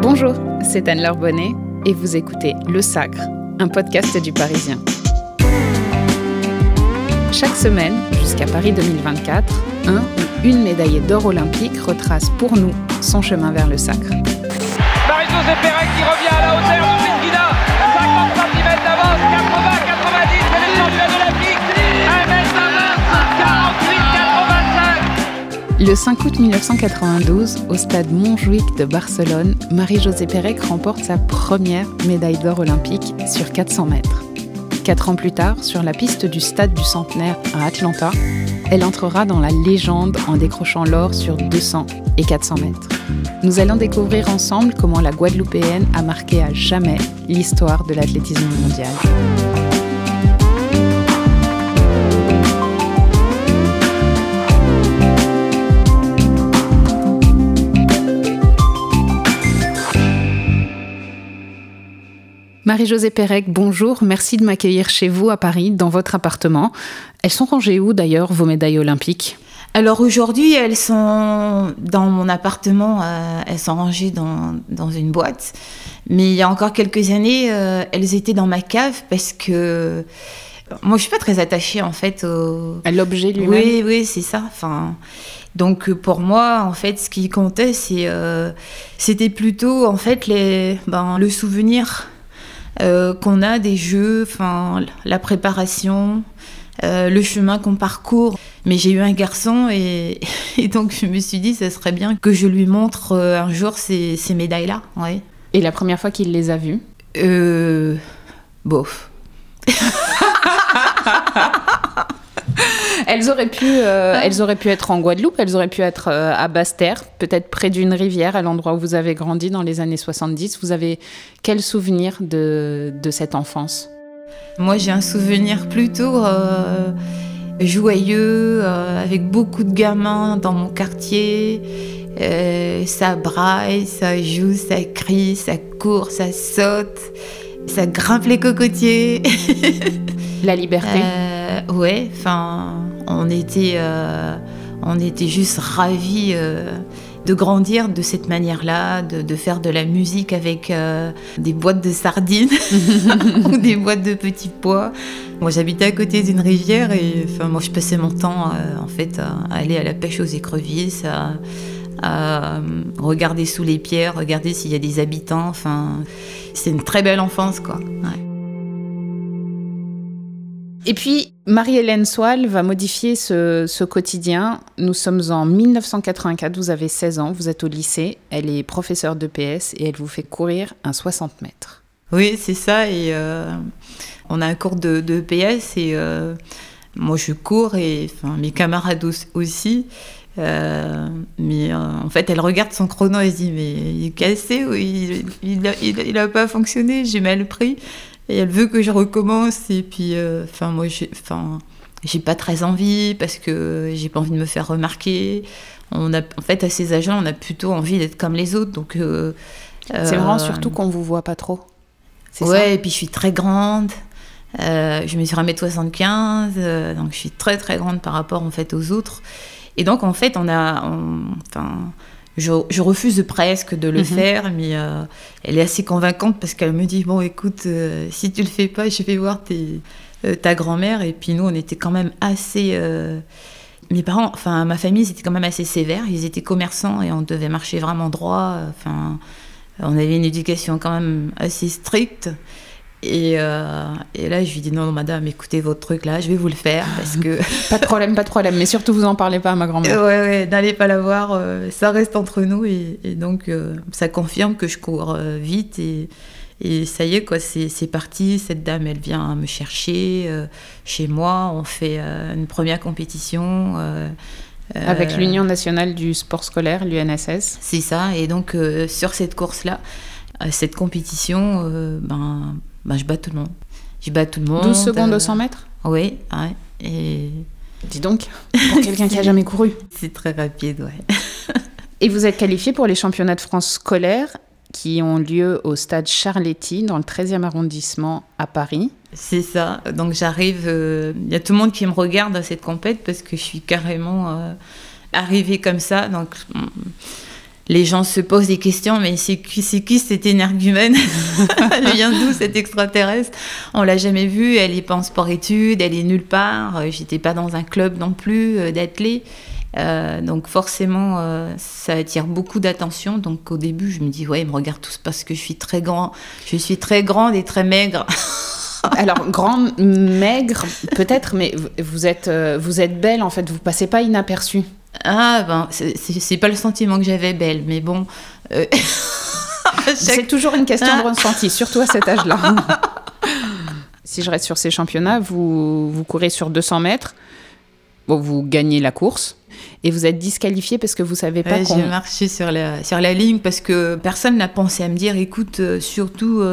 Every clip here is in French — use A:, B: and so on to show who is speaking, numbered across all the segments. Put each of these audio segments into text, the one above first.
A: Bonjour, c'est Anne-Laure Bonnet et vous écoutez Le Sacre, un podcast du Parisien. Chaque semaine, jusqu'à Paris 2024, un ou une médaillée d'or olympique retrace pour nous son chemin vers le sacre.
B: Marie-Josée Pérec qui revient à la hauteur de Christina, 50 cm d'avance, 80, 90, c'est les championnes olympiques, 1m20, 48, 85.
A: Le 5 août 1992, au stade Montjuïc de Barcelone, Marie-Josée Pérec remporte sa première médaille d'or olympique sur 400 mètres. 4 ans plus tard, sur la piste du stade du Centenaire à Atlanta, elle entrera dans la légende en décrochant l'or sur 200 et 400 mètres. Nous allons découvrir ensemble comment la Guadeloupéenne a marqué à jamais l'histoire de l'athlétisme mondial. Marie-Josée Pérec, bonjour, merci de m'accueillir chez vous à Paris, dans votre appartement. Elles sont rangées où d'ailleurs, vos médailles olympiques ?
C: Alors aujourd'hui, elles sont dans mon appartement, elles sont rangées dans une boîte. Mais il y a encore quelques années, elles étaient dans ma cave parce que moi je suis pas très attachée en fait
A: à l'objet lui-même.
C: Oui, c'est ça. Donc pour moi, en fait, ce qui comptait, c'était plutôt en fait le souvenir qu'on a des jeux, la préparation, le chemin qu'on parcourt. Mais j'ai eu un garçon et donc je me suis dit ça serait bien que je lui montre un jour ces médailles-là. Ouais.
A: Et la première fois qu'il les a vues ?
C: Bof.
A: Elles auraient pu être en Guadeloupe, elles auraient pu être à Basse-Terre, peut-être près d'une rivière, à l'endroit où vous avez grandi dans les années 70. Vous avez quel souvenir de cette enfance ?
C: Moi, j'ai un souvenir plutôt joyeux, avec beaucoup de gamins dans mon quartier. Ça braille, ça joue, ça crie, ça court, ça saute, ça grimpe les cocotiers.
A: La liberté.
C: Ouais, on était juste ravis de grandir de cette manière-là, de faire de la musique avec des boîtes de sardines ou des boîtes de petits pois. Moi, j'habitais à côté d'une rivière et moi, je passais mon temps à aller à la pêche aux écrevisses, à regarder sous les pierres, regarder s'il y a des habitants. C'est une très belle enfance, quoi. Ouais.
A: Et puis, Marie-Hélène Soile va modifier ce quotidien. Nous sommes en 1984, vous avez 16 ans, vous êtes au lycée, elle est professeure d'EPS et elle vous fait courir un 60 mètres.
C: Oui, c'est ça, et on a un cours de EPS et moi je cours et mes camarades aussi. Mais en fait, elle regarde son chrono et se dit « mais il est cassé ou il a pas fonctionné, j'ai mal pris ». Et elle veut que je recommence et puis moi j'ai pas très envie parce que j'ai pas envie de me faire remarquer. En fait à ces âges-là, on a plutôt envie d'être comme les autres, donc
A: c'est vraiment surtout qu'on vous voit pas trop. C'est
C: ouais,
A: ça.
C: Et puis je suis très grande. Je mesure 1m75, donc je suis très très grande par rapport en fait aux autres. Et donc en fait je refuse presque de le faire, mais elle est assez convaincante parce qu'elle me dit « Bon, écoute, si tu le fais pas, je vais voir ta grand-mère. » Et puis nous, on était quand même assez... mes parents, ma famille, c'était quand même assez sévère. Ils étaient commerçants et on devait marcher vraiment droit. On avait une éducation quand même assez stricte. Et là, je lui dis non, madame, écoutez votre truc là, je vais vous le faire parce que...
A: Pas de problème, mais surtout vous en parlez pas à ma grand-mère.
C: Ouais, n'allez pas la voir, ça reste entre nous et donc ça confirme que je cours vite et ça y est, quoi, c'est parti. Cette dame, elle vient me chercher chez moi, on fait une première compétition.
A: Avec l'Union nationale du sport scolaire, l'UNSS.
C: C'est ça, et donc sur cette course-là, cette compétition, je bats tout le monde. Je bats tout le monde.
A: 12 secondes au 100 mètres ?
C: Oui, ouais. Et...
A: Dis donc, pour quelqu'un qui n'a jamais couru.
C: C'est très rapide, ouais.
A: Et vous êtes qualifiée pour les championnats de France scolaires qui ont lieu au stade Charletti, dans le 13e arrondissement à Paris.
C: C'est ça. Donc j'arrive... y a tout le monde qui me regarde à cette compète parce que je suis carrément arrivée comme ça. Donc les gens se posent des questions, mais c'est qui cette énergumène? Elle vient d'où, cette extraterrestre? On l'a jamais vue, elle est pas en sport-études, elle est nulle part. J'étais pas dans un club non plus d'athlètes. Donc forcément, ça attire beaucoup d'attention. Donc au début, je me dis, ouais, ils me regardent tous parce que je suis très grande et très maigre.
A: Alors, grande, maigre, peut-être, mais vous êtes belle, en fait, vous passez pas inaperçue.
C: Ah, ben, c'est pas le sentiment que j'avais, belle, mais bon...
A: C'est toujours une question de ressenti, surtout à cet âge-là. Si je reste sur ces championnats, vous courez sur 200 mètres, bon, vous gagnez la course, et vous êtes disqualifié parce que vous savez pas
C: J'ai marché sur la ligne parce que personne n'a pensé à me dire, écoute, surtout...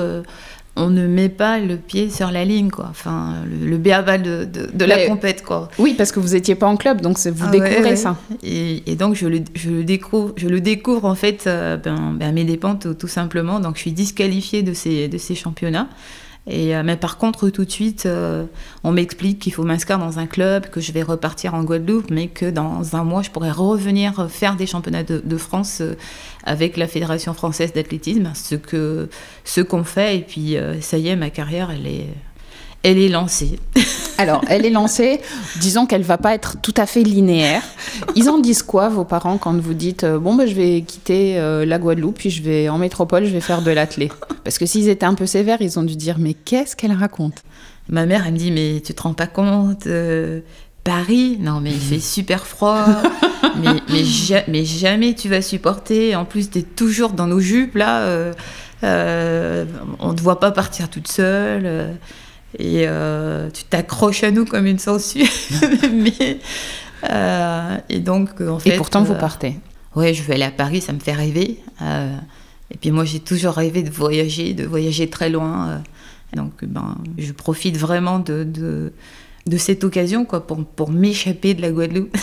C: on ne met pas le pied sur la ligne, quoi. Enfin, le b.a.-ba de la compète, quoi.
A: Oui, parce que vous n'étiez pas en club, donc vous découvrez ça.
C: Et donc, je le découvre, en fait, à mes dépens, tout simplement. Donc, je suis disqualifiée de ces championnats. Mais par contre, tout de suite, on m'explique qu'il faut m'inscrire dans un club, que je vais repartir en Guadeloupe, mais que dans un mois, je pourrais revenir faire des championnats de France avec la Fédération française d'athlétisme, ce qu'on fait. Et puis, ça y est, ma carrière, elle est lancée.
A: Alors, elle est lancée. Disons qu'elle ne va pas être tout à fait linéaire. Ils en disent quoi, vos parents, quand vous dites je vais quitter la Guadeloupe, puis je vais en métropole, je vais faire de l'athlé? Parce que s'ils étaient un peu sévères, ils ont dû dire mais qu'est-ce qu'elle raconte?
C: Ma mère, elle me dit mais tu te rends pas compte Paris, non mais il fait super froid, mais jamais tu vas supporter. En plus, tu es toujours dans nos jupes là. On ne te voit pas partir toute seule. Et tu t'accroches à nous comme une sangsue. Et donc, en fait...
A: Et pourtant, vous partez.
C: Ouais, je vais aller à Paris, ça me fait rêver. Et puis moi, j'ai toujours rêvé de voyager très loin. Donc, je profite vraiment de cette occasion, quoi, pour m'échapper de la Guadeloupe.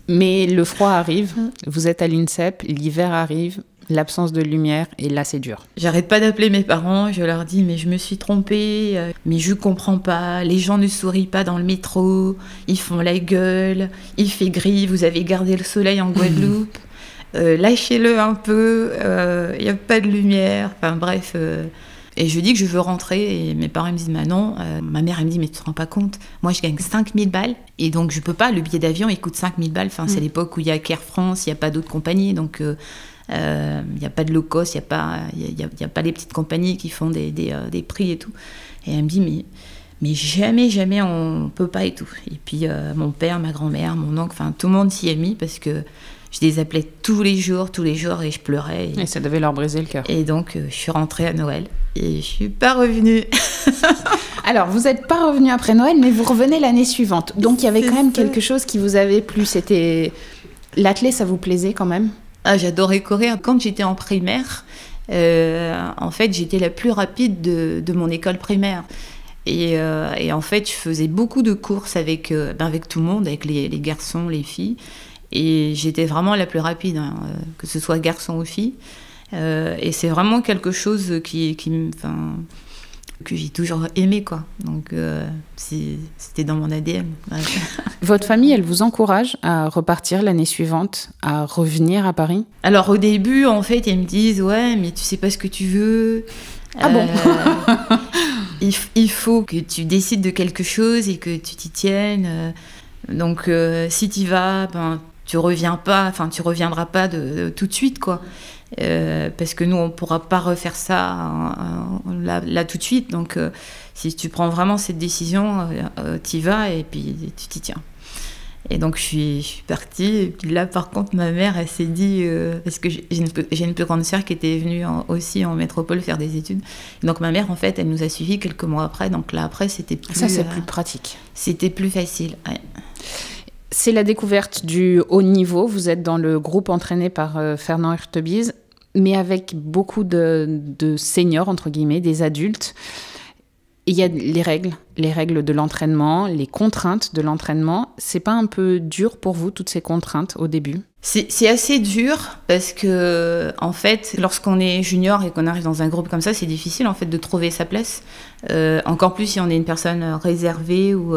A: Mais le froid arrive, vous êtes à l'INSEP, l'hiver arrive, l'absence de lumière, et là, c'est dur.
C: J'arrête pas d'appeler mes parents, je leur dis, mais je me suis trompée, mais je comprends pas, les gens ne sourient pas dans le métro, ils font la gueule, il fait gris, vous avez gardé le soleil en Guadeloupe, lâchez-le un peu, il n'y a pas de lumière, enfin bref... Et je dis que je veux rentrer, et mes parents me disent, bah non. Ma mère, elle me dit, mais tu te rends pas compte, moi je gagne 5000 balles, et donc je peux pas, le billet d'avion, il coûte 5000 balles, enfin, c'est l'époque où il y a qu'Air France, il n'y a pas d'autres compagnies, donc il n'y a pas de low cost, il n'y a pas les petites compagnies qui font des prix et tout. Et elle me dit, mais jamais on peut pas et tout. Et puis mon père, ma grand-mère, mon oncle, enfin tout le monde s'y est mis parce que je les appelais tous les jours et je pleurais.
A: Et ça devait leur briser le cœur.
C: Et donc, je suis rentrée à Noël et je suis pas revenue.
A: Alors, vous n'êtes pas revenue après Noël, mais vous revenez l'année suivante. Donc, il y avait quand même quelque chose qui vous avait plu. C'était... L'athlé, ça vous plaisait quand même?
C: Ah, j'adorais courir. Quand j'étais en primaire, en fait, j'étais la plus rapide de mon école primaire. Et en fait, je faisais beaucoup de courses avec tout le monde, avec les garçons, les filles. Et j'étais vraiment la plus rapide, que ce soit garçon ou fille. Et c'est vraiment quelque chose que j'ai toujours aimé, quoi. Donc, c'était dans mon ADN. Ouais.
A: Votre famille, elle vous encourage à repartir l'année suivante, à revenir à Paris?
C: Alors, au début, en fait, ils me disent « Ouais, mais tu sais pas ce que tu veux. »
A: Ah bon?
C: Il faut que tu décides de quelque chose et que tu t'y tiennes. Donc, si tu y vas, tu reviendras pas tout de suite, quoi. Parce que nous, on pourra pas refaire ça là tout de suite. Donc, si tu prends vraiment cette décision, t'y vas et puis tu t'y tiens. Et donc, je suis partie. Et puis là, par contre, ma mère, elle s'est dit... parce que j'ai une plus grande sœur qui était venue aussi en métropole faire des études. Et donc, ma mère, en fait, elle nous a suivis quelques mois après. Donc là, après, c'était plus...
A: Ça, c'est plus pratique.
C: C'était plus facile, ouais.
A: C'est la découverte du haut niveau. Vous êtes dans le groupe entraîné par Fernand Hurtebise, mais avec beaucoup de seniors, entre guillemets, des adultes. Il y a les règles de l'entraînement, les contraintes de l'entraînement. C'est pas un peu dur pour vous, toutes ces contraintes, au début?
C: C'est assez dur parce que, en fait, lorsqu'on est junior et qu'on arrive dans un groupe comme ça, c'est difficile, en fait, de trouver sa place. Encore plus si on est une personne réservée ou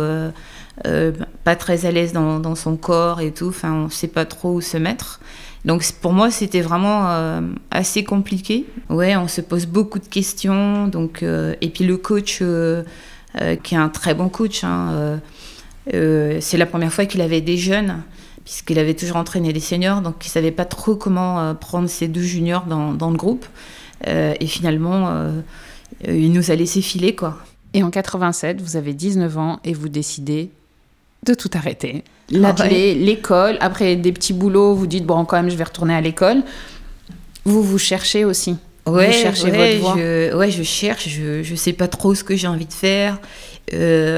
C: pas très à l'aise dans son corps et tout. Enfin, on sait pas trop où se mettre. Donc pour moi, c'était vraiment assez compliqué. Ouais, on se pose beaucoup de questions. Donc, et puis le coach, qui est un très bon coach, hein, c'est la première fois qu'il avait des jeunes, puisqu'il avait toujours entraîné des seniors, donc il ne savait pas trop comment prendre ces 2 juniors dans le groupe. Et finalement, il nous a laissé filer, quoi.
A: Et en 87, vous avez 19 ans et vous décidez de tout arrêter. L'athlé, l'école, après des petits boulots, vous dites, bon, quand même, je vais retourner à l'école. Vous cherchez aussi.
C: Ouais,
A: vous cherchez votre voie.
C: Je cherche, je sais pas trop ce que j'ai envie de faire.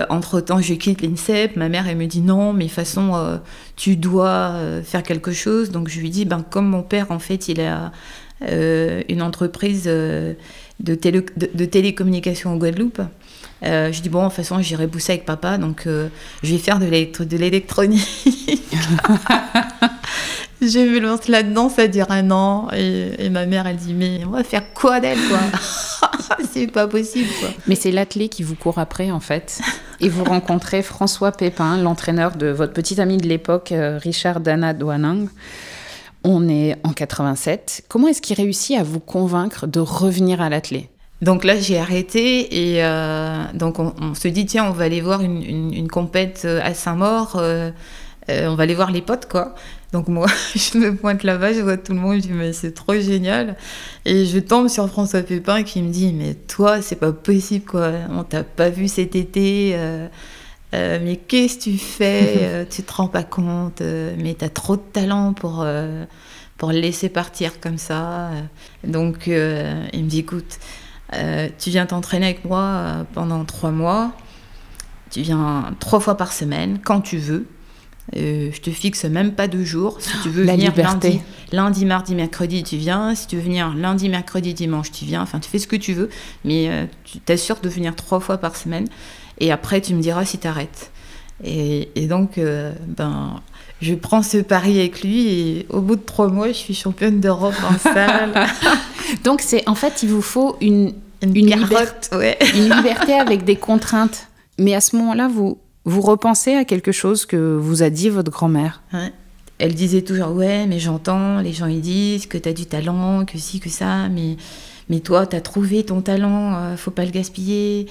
C: Entre-temps, je quitte l'INSEP. Ma mère, elle me dit non, mais de toute façon, tu dois faire quelque chose. Donc je lui dis, comme mon père, en fait, il a une entreprise de télécommunications en Guadeloupe. Je dis, bon, de toute façon, j'irai bosser avec papa, donc je vais faire de l'électronique. Je me lance là-dedans, ça dure 1 an. Et ma mère, elle dit, mais on va faire quoi d'elle, quoi? C'est pas possible, quoi.
A: Mais c'est l'athlé qui vous court après, en fait. Et vous rencontrez François Pépin, l'entraîneur de votre petit ami de l'époque, Richard Dana Douanang. On est en 87. Comment est-ce qu'il réussit à vous convaincre de revenir à l'athlé?
C: Donc là, j'ai arrêté et donc on se dit, tiens, on va aller voir une compète à Saint-Maur. On va aller voir les potes, quoi. Donc moi, je me pointe là-bas, je vois tout le monde, je dis, mais c'est trop génial. Et je tombe sur François Pépin qui me dit, mais toi, c'est pas possible, quoi. On t'a pas vu cet été. Mais qu'est-ce que tu fais? Tu te rends pas compte? Mais t'as trop de talent pour le laisser partir comme ça. Donc il me dit, écoute, tu viens t'entraîner avec moi pendant 3 mois. Tu viens 3 fois par semaine, quand tu veux. Je te fixe même pas 2 jours. Si tu veux venir lundi, mardi, mercredi, tu viens. Si tu veux venir lundi, mercredi, dimanche, tu viens. Enfin, tu fais ce que tu veux, mais tu t'assures de venir 3 fois par semaine. Et après, tu me diras si t'arrêtes. Et donc, je prends ce pari avec lui. Et au bout de 3 mois, je suis championne d'Europe en salle.
A: Donc, en fait, il vous faut une
C: carotte, ouais.
A: Une liberté avec des contraintes. Mais à ce moment-là, vous repensez à quelque chose que vous a dit votre grand-mère.
C: Ouais. Elle disait toujours, ouais, mais j'entends, les gens ils disent que t'as du talent, que ci, que ça, mais toi, t'as trouvé ton talent, faut pas le gaspiller.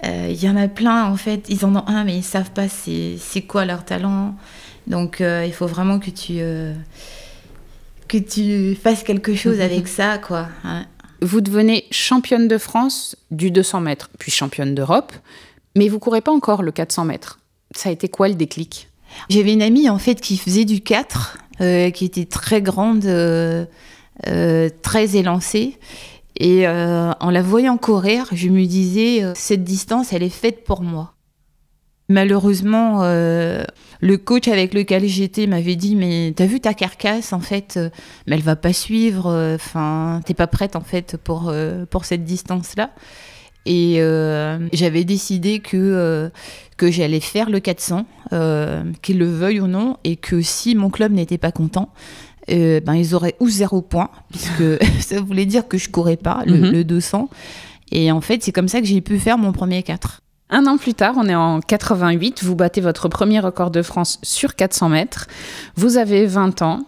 C: Il y en a plein, en fait, ils en ont un, mais ils savent pas c'est quoi leur talent. Donc, il faut vraiment que tu fasses quelque chose avec ça, quoi. Ouais.
A: Vous devenez championne de France du 200 mètres, puis championne d'Europe. Mais vous courez pas encore le 400 mètres. Ça a été quoi le déclic?
C: J'avais une amie, en fait, qui faisait du 4, qui était très grande, très élancée. Et en la voyant courir, je me disais, cette distance, elle est faite pour moi. Malheureusement, le coach avec lequel j'étais m'avait dit, mais t'as vu ta carcasse, en fait, mais elle va pas suivre. Enfin, t'es pas prête, en fait, pour cette distance-là. Et j'avais décidé que j'allais faire le 400, qu'ils le veuillent ou non, et que si mon club n'était pas content, ils auraient ou 0 point, puisque ça voulait dire que je courais pas, le 200. Et en fait, c'est comme ça que j'ai pu faire mon premier 4.
A: 1 an plus tard, on est en 88, vous battez votre premier record de France sur 400 mètres. Vous avez 20 ans,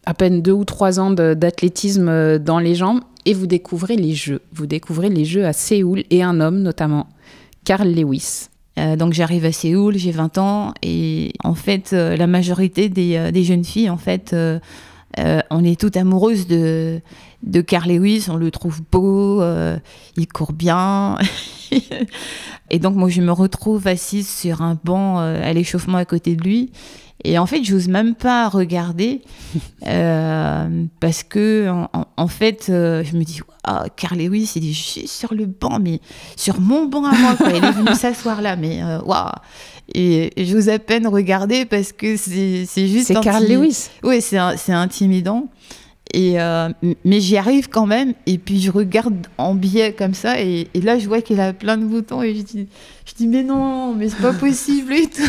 A: à peine 2 ou 3 ans d'athlétisme dans les jambes. Et vous découvrez les Jeux. Vous découvrez les Jeux à Séoul et un homme notamment, Carl Lewis.
C: Donc j'arrive à Séoul, j'ai 20 ans et en fait la majorité des jeunes filles, en fait, on est toutes amoureuses de Carl Lewis. On le trouve beau, il court bien. Et donc moi je me retrouve assise sur un banc à l'échauffement à côté de lui. Et en fait, j'ose même pas regarder parce que, en fait, je me dis, Carl Lewis, il est juste sur le banc, mais sur mon banc à moi, quoi. Il est venu s'asseoir là, mais waouh! Et j'ose à peine regarder parce que c'est juste.
A: C'est Carl Lewis.
C: Oui, c'est intimidant. Et mais j'y arrive quand même, et puis je regarde en biais comme ça, et là je vois qu'il a plein de boutons, et je dis mais non, mais c'est pas possible et tout.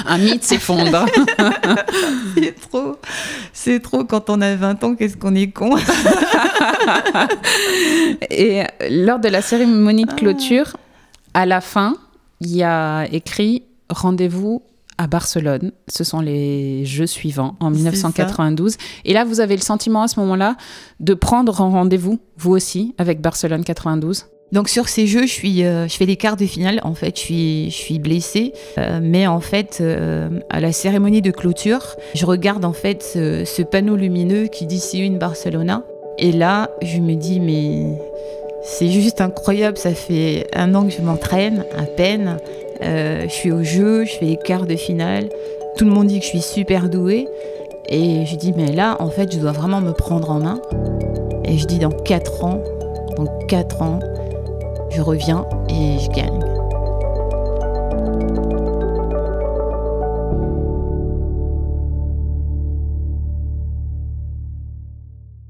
A: Un mythe s'effondre.
C: C'est trop quand on a 20 ans, qu'est-ce qu'on est con.
A: Et lors de la cérémonie de clôture, à la fin, il y a écrit « Rendez-vous à Barcelone. Ce sont les Jeux suivants, en 1992. Et là, vous avez le sentiment à ce moment-là de prendre un rendez-vous, vous aussi, avec Barcelone 92 ?
C: Donc sur ces Jeux, je fais les quarts de finale. En fait, je suis blessée, mais en fait, à la cérémonie de clôture, je regarde en fait ce panneau lumineux qui dit See you in Barcelona. Et là, je me dis mais c'est juste incroyable. Ça fait 1 an que je m'entraîne à peine. Je suis au jeu, je fais les quarts de finale. Tout le monde dit que je suis super douée. Et je dis mais là, en fait, je dois vraiment me prendre en main. Et je dis dans 4 ans, je reviens et je gagne.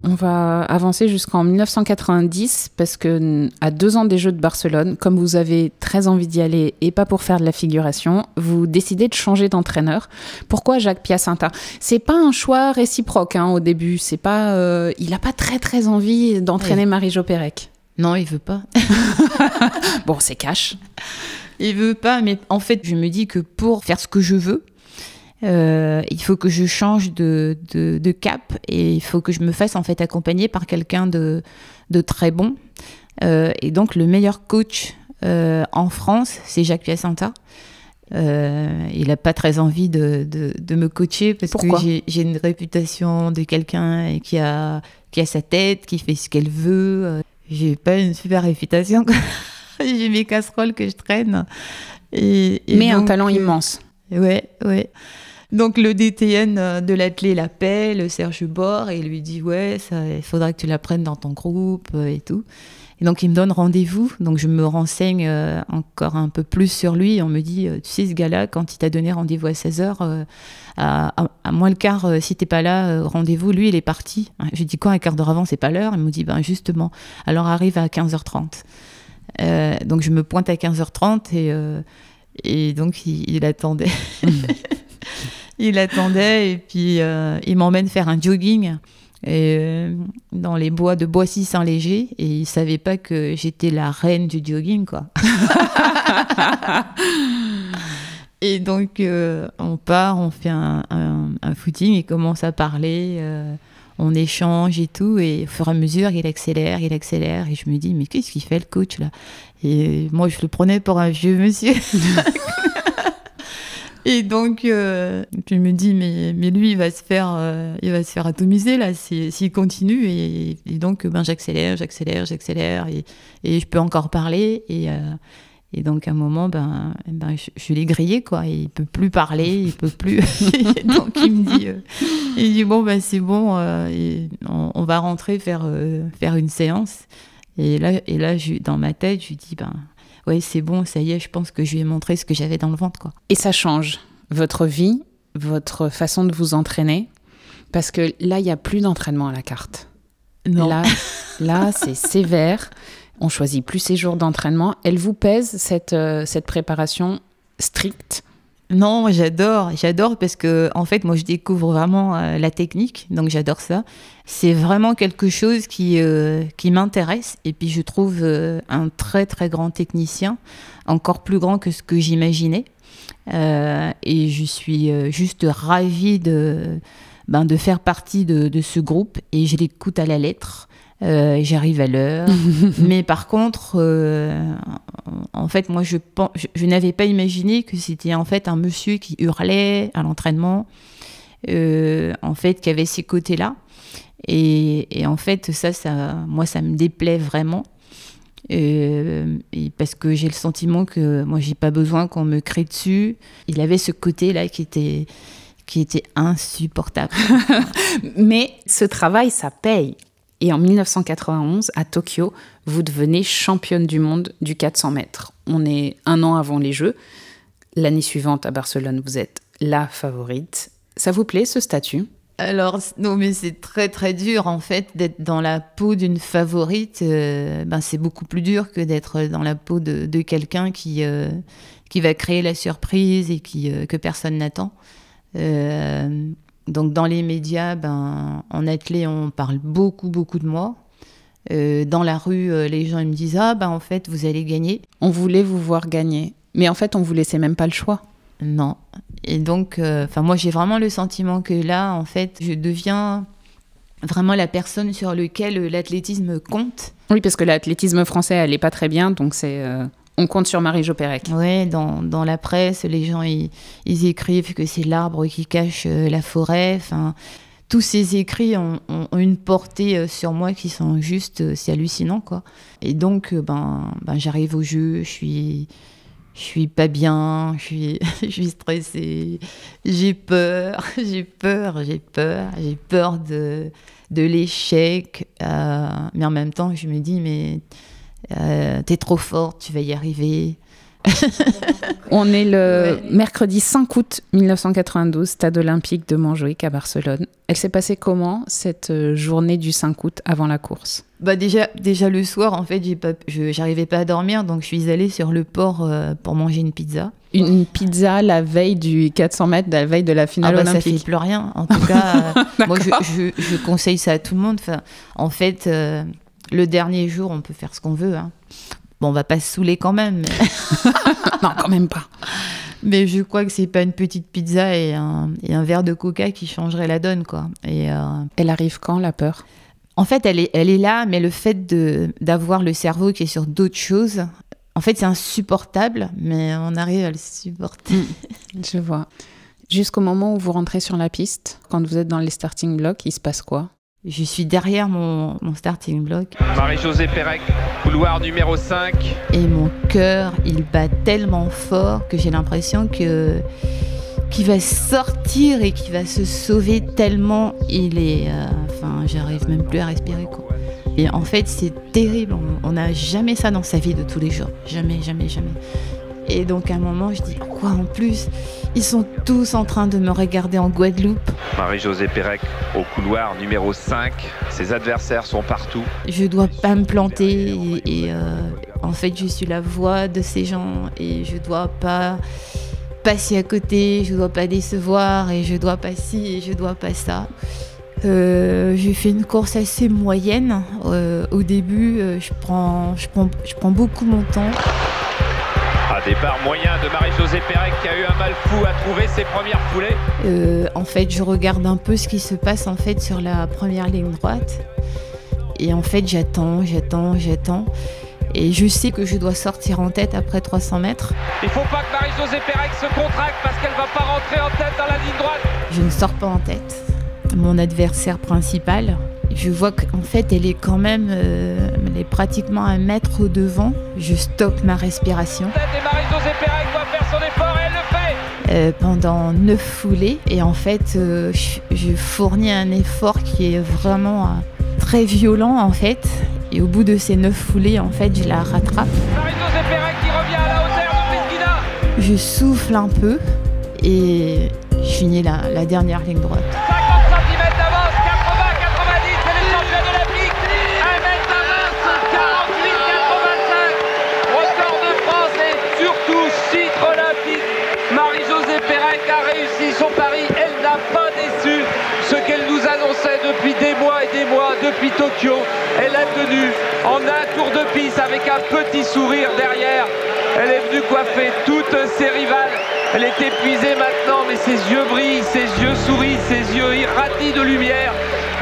A: On va avancer jusqu'en 1990 parce que à 2 ans des Jeux de Barcelone, comme vous avez très envie d'y aller et pas pour faire de la figuration, vous décidez de changer d'entraîneur. Pourquoi Jacques Piacenza ? C'est pas un choix réciproque au début. C'est pas, il a pas très envie d'entraîner Marie-Jo Pérec.
C: Non, il veut pas.
A: Bon, c'est cash.
C: Il veut pas, mais en fait, je me dis que pour faire ce que je veux, il faut que je change de cap et il faut que je me fasse en fait accompagner par quelqu'un de très bon. Et donc, le meilleur coach en France, c'est Jacques Piacenza. Il n'a pas très envie de me coacher parce
A: Pourquoi ?
C: que j'ai une réputation de quelqu'un qui a sa tête, qui fait ce qu'elle veut. J'ai pas une super réputation. J'ai mes casseroles que je traîne. Mais
A: donc, un talent immense.
C: Ouais. Donc le DTN de l'athlé l'appelle, Serge Bord, et il lui dit ouais, il faudra que tu la prennes dans ton groupe et tout. Et donc il me donne rendez-vous. Donc je me renseigne encore un peu plus sur lui. Et on me dit tu sais ce gars-là, quand il t'a donné rendez-vous à 16h, à moins le quart, si t'es pas là, rendez-vous, lui il est parti. Je dis quoi, un quart d'heure avant, c'est pas l'heure? Il me dit ben justement, alors arrive à 15h30. Donc je me pointe à 15h30 et donc il attendait. Il attendait et puis il m'emmène faire un jogging dans les bois de Boissy-Saint-Léger et il savait pas que j'étais la reine du jogging, quoi. Et donc on part, on fait un footing, il commence à parler, on échange et tout, et au fur et à mesure il accélère et je me dis mais qu'est-ce qu'il fait le coach là? Et moi je le prenais pour un vieux monsieur. Et donc je me dis mais lui il va se faire atomiser là s'il continue, et donc j'accélère et je peux encore parler, et donc à un moment je l'ai grillé, quoi. Il peut plus parler, il peut plus. Donc il me dit bon c'est bon, on va rentrer faire une séance. Et là dans ma tête je lui dis ouais, c'est bon, ça y est, je pense que je lui ai montré ce que j'avais dans le ventre, quoi.
A: Et ça change votre vie, votre façon de vous entraîner, parce que là, il n'y a plus d'entraînement à la carte.
C: Non.
A: Là, c'est sévère. On choisit plus ses jours d'entraînement. Elle vous pèse, cette préparation stricte?
C: Non, j'adore parce que en fait, moi, je découvre vraiment la technique, donc j'adore ça. C'est vraiment quelque chose qui m'intéresse, et puis je trouve un très très grand technicien, encore plus grand que ce que j'imaginais, et je suis juste ravie de faire partie de ce groupe, et je l'écoute à la lettre. J'arrive à l'heure, mais par contre, en fait, moi, je n'avais pas imaginé que c'était en fait un monsieur qui hurlait à l'entraînement, en fait, qui avait ces côtés-là, et en fait, moi, ça me déplaît vraiment, et parce que j'ai le sentiment que moi, j'ai pas besoin qu'on me crie dessus. Il avait ce côté-là qui était insupportable.
A: Mais ce travail, ça paye. Et en 1991, à Tokyo, vous devenez championne du monde du 400 mètres. On est 1 an avant les Jeux. L'année suivante, à Barcelone, vous êtes la favorite. Ça vous plaît, ce statut ?
C: Alors, non, mais c'est très, très dur, en fait, d'être dans la peau d'une favorite. C'est beaucoup plus dur que d'être dans la peau de quelqu'un qui va créer la surprise et que personne n'attend. Donc dans les médias, en athlée, on parle beaucoup de moi. Dans la rue, les gens ils me disent en fait vous allez gagner.
A: On voulait vous voir gagner, mais en fait on vous laissait même pas le choix.
C: Non. Et donc, moi, j'ai vraiment le sentiment que là, en fait, je deviens vraiment la personne sur laquelle l'athlétisme compte.
A: Oui, parce que l'athlétisme français, elle n'est pas très bien, donc on compte sur Marie-Jo Pérec.
C: Oui, dans la presse, les gens, ils écrivent que c'est l'arbre qui cache la forêt. Enfin, tous ces écrits ont une portée sur moi qui sont juste, c'est hallucinant, quoi. Et donc, j'arrive au jeu, je suis pas bien, je suis stressée, j'ai peur de l'échec. Mais en même temps, je me dis, mais t'es trop forte, tu vas y arriver.
A: On est le mercredi 5 août 1992, stade olympique de Montjuïc à Barcelone. Elle s'est passée comment, cette journée du 5 août avant la course ?
C: Déjà le soir, en fait, j'arrivais pas à dormir, donc je suis allée sur le port pour manger une pizza.
A: Une pizza la veille du 400 mètres, la veille de la finale olympique.
C: Ça fait plus rien. En tout cas, moi, je conseille ça à tout le monde. Enfin, en fait, le dernier jour, on peut faire ce qu'on veut, hein. Bon, on va pas se saouler quand même. Mais...
A: non, quand même pas.
C: Mais je crois que c'est pas une petite pizza et un verre de coca qui changerait la donne, quoi.
A: Elle arrive quand, la peur ?
C: En fait, elle est là, mais le fait d'avoir le cerveau qui est sur d'autres choses, en fait, c'est insupportable, mais on arrive à le supporter.
A: Je vois. Jusqu'au moment où vous rentrez sur la piste, quand vous êtes dans les starting blocks, il se passe quoi ?
C: Je suis derrière mon starting block.
B: Marie-Josée Pérec, couloir numéro 5.
C: Et mon cœur, il bat tellement fort que j'ai l'impression qu'il va sortir et qu'il va se sauver tellement il est... j'arrive même plus à respirer, quoi. Et en fait, c'est terrible. On n'a jamais ça dans sa vie de tous les jours. Jamais, jamais, jamais. Et donc, à un moment, je dis, quoi en plus ? Ils sont tous en train de me regarder en Guadeloupe.
B: Marie-Josée Pérec au couloir numéro 5. Ses adversaires sont partout.
C: Je dois pas me planter et en fait, je suis la voix de ces gens et je dois pas passer à côté, je dois pas décevoir et je dois pas ci et je dois pas ça. J'ai fait une course assez moyenne. Au début, je prends beaucoup mon temps.
B: Départ moyen de Marie-Josée Pérec qui a eu un mal fou à trouver ses premières foulées.
C: En fait, je regarde un peu ce qui se passe en fait sur la première ligne droite. Et en fait, j'attends. Et je sais que je dois sortir en tête après 300 mètres.
B: Il ne faut pas que Marie-Josée Pérec se contracte parce qu'elle ne va pas rentrer en tête dans la ligne droite.
C: Je ne sors pas en tête. Mon adversaire principal, je vois qu'en fait, elle est quand même elle est pratiquement 1 mètre au devant. Je stoppe ma respiration.
B: Et Marie-Josée Pérec doit faire son effort et elle le fait.
C: Pendant 9 foulées. Et en fait, je fournis un effort qui est vraiment très violent, en fait. Et au bout de ces 9 foulées, en fait, je la rattrape.
B: Marie-Josée Pérec qui revient à la hauteur de Prisguina.
C: Je souffle un peu et je finis la dernière ligne droite.
B: 50 cm d'avance, 80, 90, c'est les championnes olympiques. 1 mètre d'avance, 48, 85. Record de France et surtout titre olympique. Marie-Josée Pérec a réussi son pari. Elle n'a pas déçu ce qu'elle nous annonçait depuis des mois et des mois, depuis Tokyo. Elle a tenu en un tour de piste avec un petit sourire derrière. Elle est venue coiffer toutes ses rivales. Elle est épuisée maintenant, mais ses yeux brillent, ses yeux sourient, ses yeux irradient de lumière.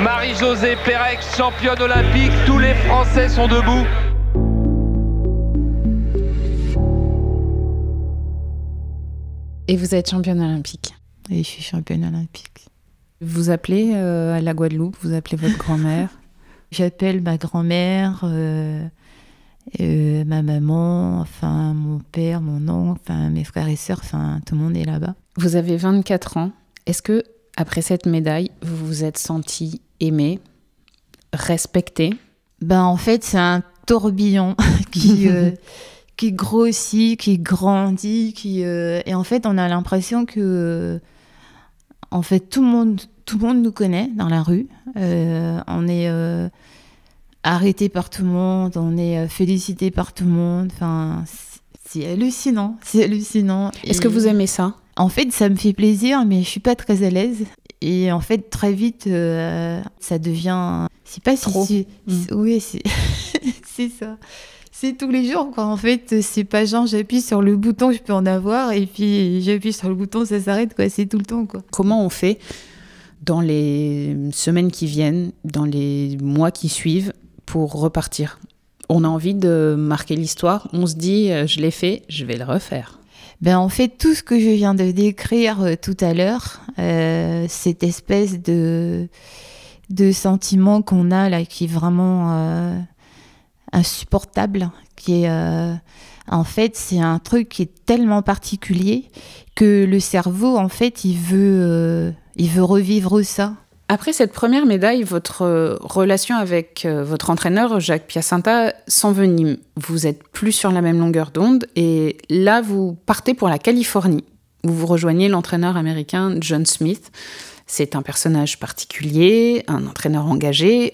B: Marie-Josée Pérec, championne olympique, tous les Français sont debout.
A: Et vous êtes championne olympique.
C: Et je suis championne olympique.
A: Vous appelez à la Guadeloupe, vous appelez votre grand-mère.
C: J'appelle ma grand-mère, ma maman, enfin mon père, mon oncle, enfin mes frères et sœurs, enfin tout le monde est là-bas.
A: Vous avez 24 ans. Est-ce que après cette médaille, vous vous êtes sentie aimée, respectée ?
C: En fait, c'est un tourbillon qui grossit, qui grandit, et en fait, on a l'impression que en fait tout le monde nous connaît dans la rue. On est arrêté par tout le monde, on est félicité par tout le monde. Enfin, c'est hallucinant, c'est hallucinant.
A: Est-ce que vous aimez ça ?
C: En fait, ça me fait plaisir, mais je suis pas très à l'aise. Et en fait, très vite, ça devient... C'est pas
A: trop.
C: Oui, c'est c'est ça. c'est tous les jours, quoi. En fait, c'est pas genre j'appuie sur le bouton, je peux en avoir, et puis j'appuie sur le bouton, ça s'arrête, quoi. C'est tout le temps, quoi.
A: Comment on fait dans les semaines qui viennent, dans les mois qui suivent, pour repartir ? On a envie de marquer l'histoire, on se dit je l'ai fait, je vais le refaire.
C: Ben, en fait, tout ce que je viens de décrire tout à l'heure, cette espèce de sentiment qu'on a là, qui est vraiment insupportable, qui est en fait, c'est un truc qui est tellement particulier que le cerveau, en fait, il veut revivre ça.
A: Après cette première médaille, votre relation avec votre entraîneur, Jacques Piacenta, s'envenime. Vous êtes plus sur la même longueur d'onde et là, vous partez pour la Californie, où vous rejoignez l'entraîneur américain John Smith. C'est un personnage particulier, un entraîneur engagé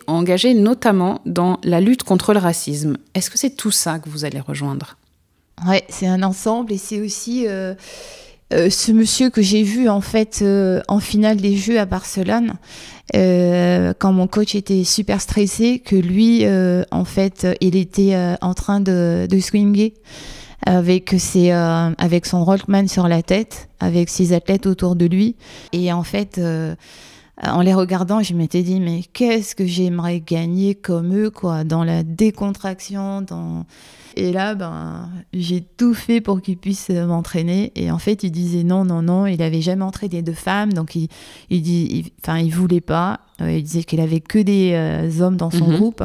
A: notamment dans la lutte contre le racisme. Est-ce que c'est tout ça que vous allez rejoindre ?
C: Ouais, c'est un ensemble et c'est aussi... ce monsieur que j'ai vu en fait en finale des Jeux à Barcelone, quand mon coach était super stressé, que lui en fait il était en train de swinguer avec son Rockman sur la tête, avec ses athlètes autour de lui, et en fait en les regardant, je m'étais dit mais qu'est-ce que j'aimerais gagner comme eux, quoi, dans la décontraction, Et là, j'ai tout fait pour qu'il puisse m'entraîner. Et en fait, il disait non, il n'avait jamais entraîné de femmes, donc il voulait pas. Il disait qu'il avait que des hommes dans son groupe.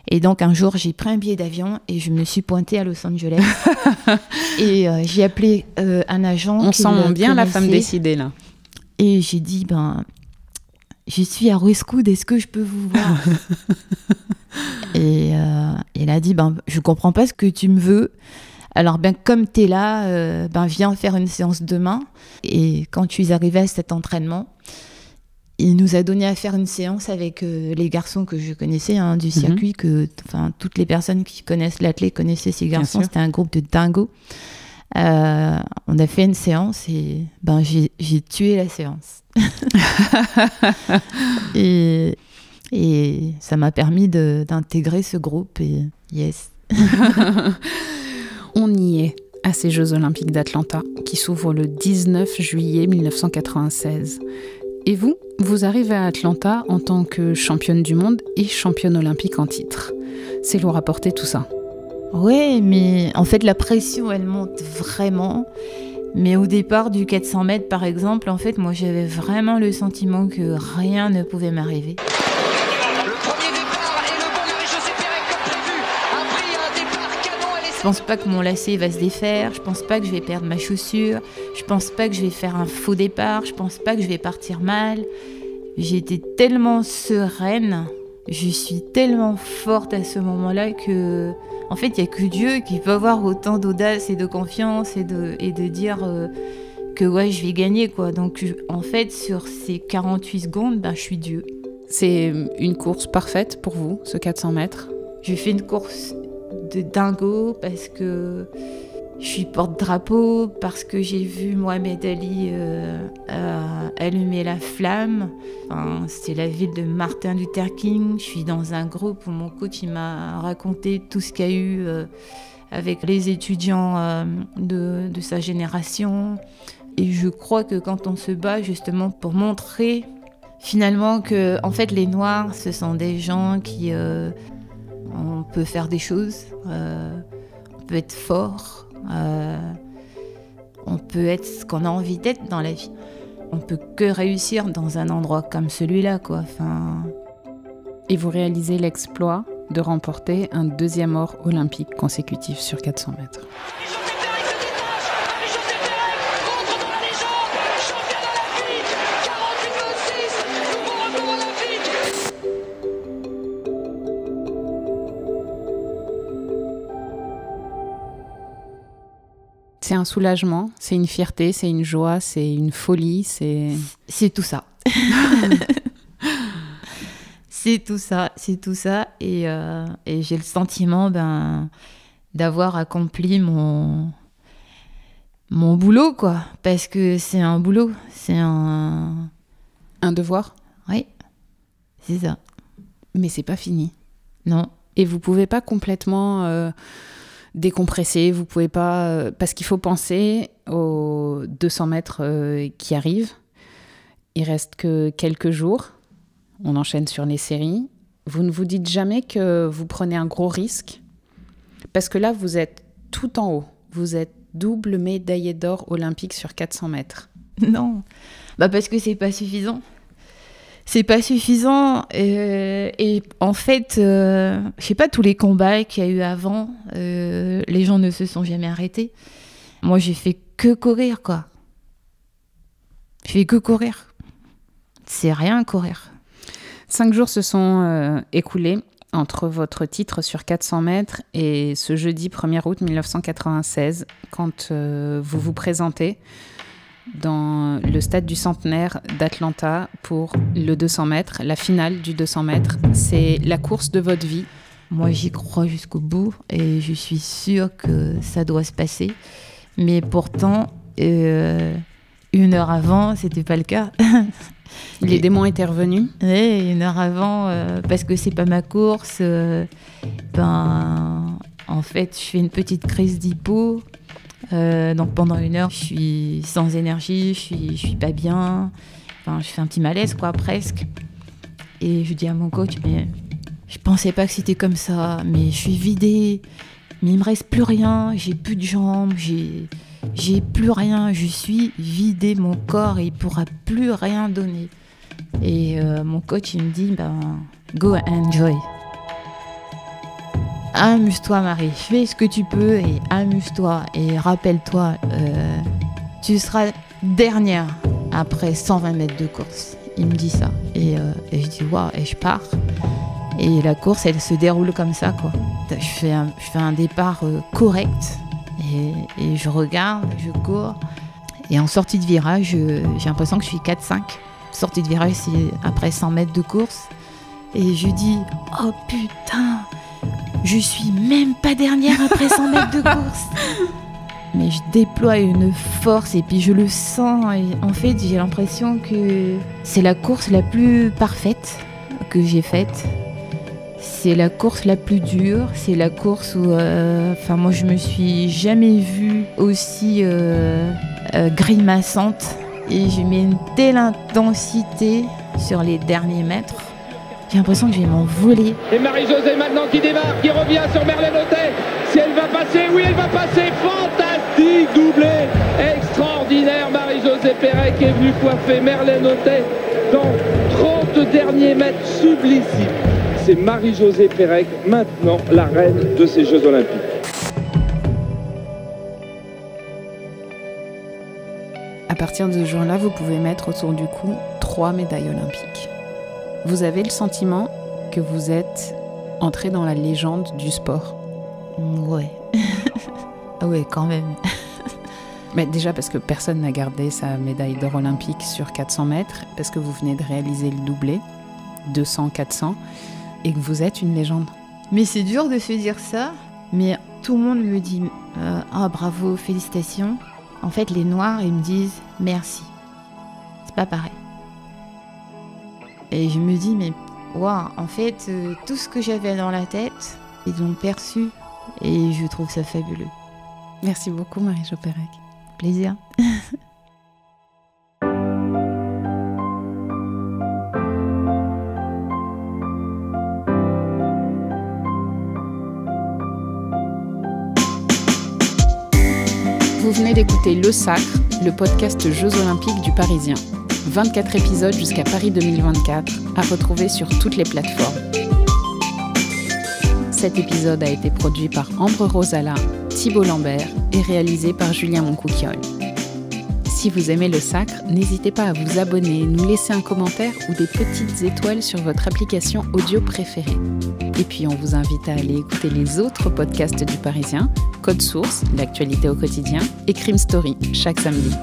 C: Et donc un jour, j'ai pris un billet d'avion et je me suis pointée à Los Angeles. Et j'ai appelé un agent.
A: On sent bien la femme décidée là.
C: Et j'ai dit je suis à Westwood, est-ce que je peux vous voir? Et il a dit je comprends pas ce que tu me veux, alors comme t'es là, viens faire une séance demain. Et quand je suis arrivée à cet entraînement, il nous a donné à faire une séance avec les garçons que je connaissais du circuit, toutes les personnes qui connaissent l'athlète connaissaient ces garçons. C'était un groupe de dingos. On a fait une séance et j'ai tué la séance. Et ça m'a permis d'intégrer ce groupe et yes.
A: On y est à ces Jeux Olympiques d'Atlanta qui s'ouvrent le 19 juillet 1996. Et vous arrivez à Atlanta en tant que championne du monde et championne olympique en titre. C'est lourd à porter tout ça.
C: Ouais, mais en fait la pression elle monte vraiment. Mais au départ du 400 mètres par exemple, en fait moi j'avais vraiment le sentiment que rien ne pouvait m'arriver. Je pense pas que mon lacet va se défaire, je pense pas que je vais perdre ma chaussure, je pense pas que je vais faire un faux départ, je pense pas que je vais partir mal. J'étais tellement sereine, je suis tellement forte à ce moment-là que, en fait, il y a que Dieu qui peut avoir autant d'audace et de confiance et de dire que ouais, je vais gagner, quoi. Donc, en fait, sur ces 48 secondes, je suis Dieu.
A: C'est une course parfaite pour vous, ce 400 mètres ?
C: Je fais une course de dingo parce que je suis porte-drapeau, parce que j'ai vu Mohamed Ali allumer la flamme. C'est la ville de Martin Luther King. Je suis dans un groupe où mon coach il m'a raconté tout ce qu'il y a eu avec les étudiants de sa génération. Et je crois que quand on se bat justement pour montrer finalement que en fait les Noirs ce sont des gens qui on peut faire des choses, on peut être fort, on peut être ce qu'on a envie d'être dans la vie. On peut que réussir dans un endroit comme celui-là, quoi.
A: Et vous réalisez l'exploit de remporter un 2e or olympique consécutif sur 400 mètres. C'est un soulagement, c'est une fierté, c'est une joie, c'est une folie,
C: c'est tout ça. C'est tout ça. Et j'ai le sentiment d'avoir accompli mon boulot, quoi. Parce que c'est un boulot, c'est un
A: devoir.
C: Oui, c'est ça.
A: Mais c'est pas fini.
C: Non.
A: Et vous ne pouvez pas complètement décompresser, vous pouvez pas... parce qu'il faut penser aux 200 mètres qui arrivent. Il reste que quelques jours. On enchaîne sur les séries. Vous ne vous dites jamais que vous prenez un gros risque? Parce que là, vous êtes tout en haut. Vous êtes double médaillée d'or olympique sur 400 mètres.
C: Non, parce que c'est pas suffisant. C'est pas suffisant. Et en fait, je sais pas, tous les combats qu'il y a eu avant, les gens ne se sont jamais arrêtés. Moi, j'ai fait que courir, quoi. J'ai fait que courir. C'est rien, courir.
A: 5 jours se sont écoulés entre votre titre sur 400 mètres et ce jeudi 1er août 1996, quand vous vous présentez dans le stade du Centenaire d'Atlanta pour le 200 mètres, la finale du 200 mètres. C'est la course de votre vie.
C: Moi, j'y crois jusqu'au bout et je suis sûre que ça doit se passer. Mais pourtant, 1 heure avant, c'était pas le cas.
A: Les démons étaient revenus?
C: Oui, 1 heure avant, parce que c'est pas ma course. En fait, je fais une petite crise d'hypo. Donc pendant 1 heure, je suis sans énergie, je suis pas bien. Je fais un petit malaise, quoi, presque. Et je dis à mon coach, mais je pensais pas que c'était comme ça. Mais je suis vidée. Mais il me reste plus rien. J'ai plus de jambes. J'ai plus rien. Je suis vidée. Mon corps, il pourra plus rien donner. Et mon coach, il me dit, go enjoy. Amuse-toi, Marie, fais ce que tu peux et amuse-toi. Et rappelle-toi, tu seras dernière après 120 mètres de course. Il me dit ça. Et je dis, waouh, et je pars. Et la course, elle se déroule comme ça, quoi. Je fais un départ correct. Et je regarde, je cours. Et en sortie de virage, j'ai l'impression que je suis 4-5. Sortie de virage, c'est après 100 mètres de course. Et je dis, oh putain, je suis même pas dernière après 100 mètres de course. Mais je déploie une force et puis je le sens. Et en fait, j'ai l'impression que c'est la course la plus parfaite que j'ai faite. C'est la course la plus dure. C'est la course où, moi, je me suis jamais vue aussi grimaçante. Et je mets une telle intensité sur les derniers mètres. J'ai l'impression que je vais m'envoler.
B: Et Marie-Josée maintenant qui démarre, qui revient sur Merlène Othey. Si elle va passer, oui elle va passer. Fantastique doublé, extraordinaire. Marie-Josée Pérec est venue coiffer Merlène Othey dans 30 derniers mètres, sublissime. C'est Marie-Josée Pérec maintenant la reine de ces Jeux Olympiques.
A: À partir de ce jour-là, vous pouvez mettre autour du cou 3 médailles olympiques. Vous avez le sentiment que vous êtes entré dans la légende du sport?
C: Ouais. Ouais, quand même.
A: Mais déjà parce que personne n'a gardé sa médaille d'or olympique sur 400 mètres, parce que vous venez de réaliser le doublé, 200-400, et que vous êtes une légende.
C: Mais c'est dur de se dire ça, mais tout le monde me dit bravo, félicitations. En fait, les Noirs, ils me disent merci. C'est pas pareil. Et je me dis, mais waouh, en fait, tout ce que j'avais dans la tête, ils l'ont perçu. Et je trouve ça fabuleux.
A: Merci beaucoup, Marie-Jo Pérec.
C: Plaisir.
A: Vous venez d'écouter Le Sacre, le podcast Jeux Olympiques du Parisien. 24 épisodes jusqu'à Paris 2024, à retrouver sur toutes les plateformes. Cet épisode a été produit par Ambre Rosala, Thibault Lambert et réalisé par Julien Moncouquiol. Si vous aimez Le Sacre, n'hésitez pas à vous abonner, nous laisser un commentaire ou des petites étoiles sur votre application audio préférée. Et puis on vous invite à aller écouter les autres podcasts du Parisien, Code Source, l'actualité au quotidien, et Crime Story, chaque samedi.